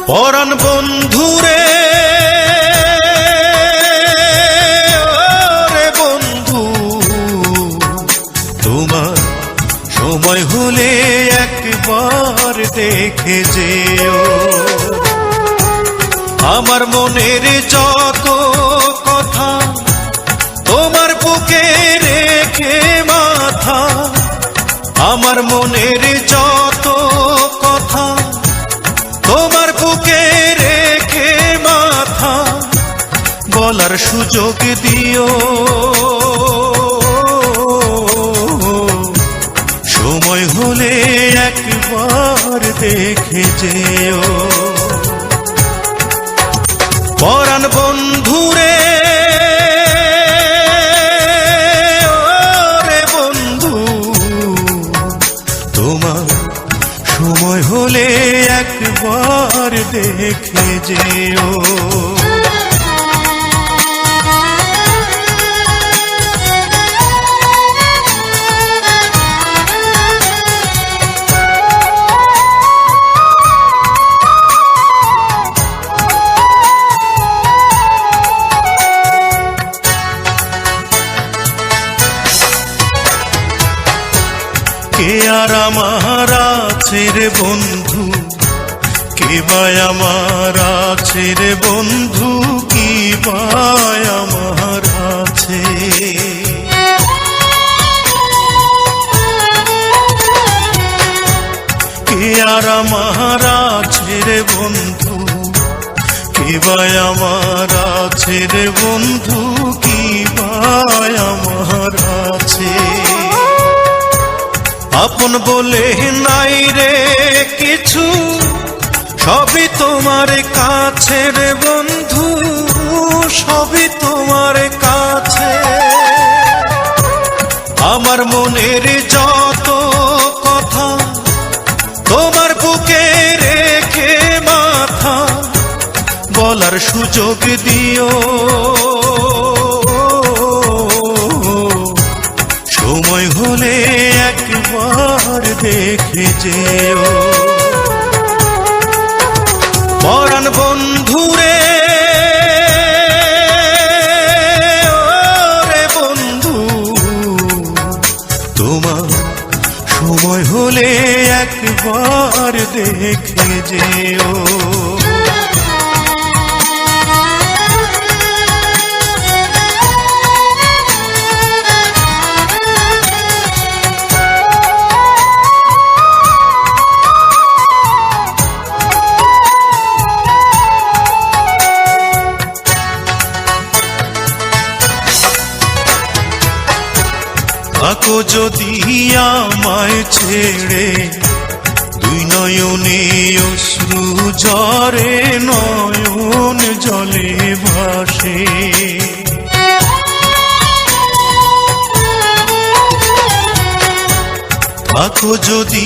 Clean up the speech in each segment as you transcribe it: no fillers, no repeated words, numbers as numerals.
পরাণ বন্ধুরে ওরে বন্ধু, তোমার সময় হলে একবার দেখে যেও। আমার মনের যত কথা তোমার বুকে রেখে মাথা, আমার মনের যত কথা তোমার বুকে রেখে মাথা, বলার সুযোগ দিও। সময় হলে একবার দেখে যেও। পরাণ বন্ধুরে ওরে বন্ধু, তোমার সময় হলে একবার দেখে যেও। কে আর আমার আছে রে বন্ধু, কে ভাই আমার আছে রে বন্ধু, কি ভাই আমার আছে। কে আর আমার আছে রে বন্ধু, কে ভাই আমার আছে রে বন্ধু, কি ভাই আমার আছে। আপন বলে নাই রে কিছু, সবই তোমার কাছে রে বন্ধু, সবই তোমার কাছে। আমার মনের যত কথা তোমার বুকে রেখে মাথা, বলার সুযোগ দিও। সময় হলে একবার দেখে যেও। পরাণ বন্ধুরে ওরে বন্ধু, তোমার সময় হলে একবার দেখে যেও। থাকো যদি আমায় ছেড়ে, দুই নয়নে অশ্রু ঝরে, নয়ন জলে ভাসে। থাকো যদি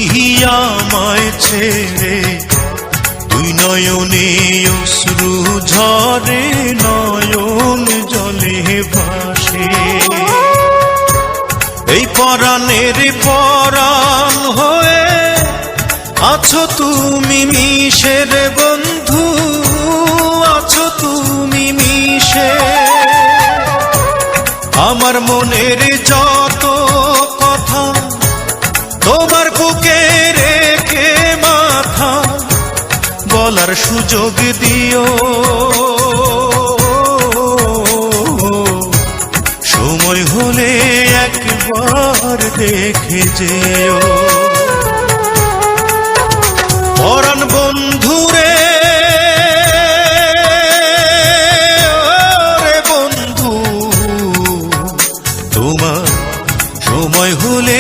আমায় ছেড়ে, দুই নয়নে অশ্রু ঝরে, নয়ন জলে ভাসে। এই পরাণের পরাণ হয়ে আছো তুমি মিশে রে বন্ধু, আছো তুমি মিশে। আমার মনের যত কথা তোমার বুকে রেখে মাথা, বলার সুযোগ দিও। সময় হলে একবার দেখে যেও। পরাণ বন্ধুরে ওরে বন্ধু, তোমার সময় হলে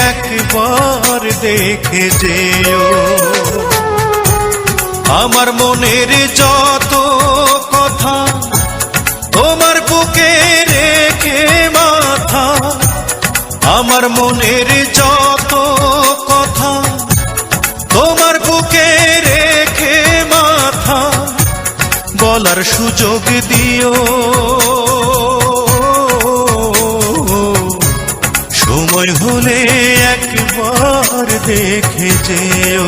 একবার দেখে যেও। আমার মনের যত কথা তোমার বুকে রেখে মাথা, আমার মনের যত কথা তোমার বুকে রেখে মাথা, বলার সুযোগ দিও। সময় হলে একবার দেখে যেও।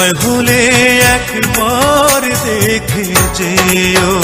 সময় হলে একবার দেখে যেও।